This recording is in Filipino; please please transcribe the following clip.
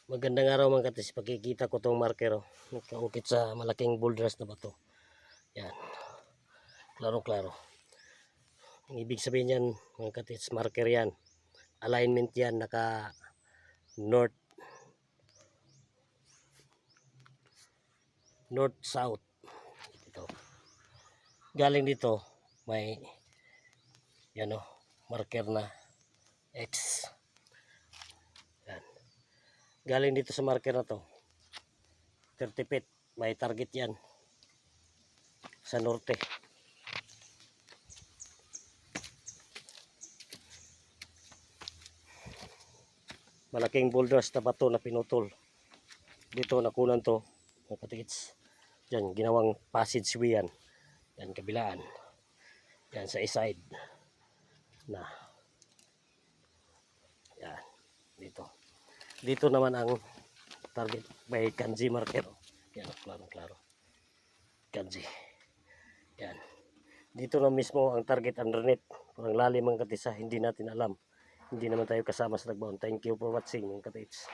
Magandang araw mga katis. Pagkikita ko tong marker, nakaukit sa malaking boulders na bato. Yan. Klaro-klaro. Ang ibig sabihin yan mga katis, marker yan. Alignment yan, naka north south. Ito. Galing dito may yan o, marker na X. Yan. Galing dito sa marker na to 30 feet, may target yan sa norte. Malaking boulders na bato na pinutol dito, nakunan to mga katis. Yan, ginawang passageway yan. Yan, kabilaan. Yan, sa side na. Yan, dito. Dito naman ang target, may kanji marker. Yan, klaro-klaro. Kanji. Yan. Dito na mismo ang target underneath. Parang lalim ang katisa, hindi natin alam. Hindi naman tayo kasama sa nagbaon. Thank you for watching mga katits.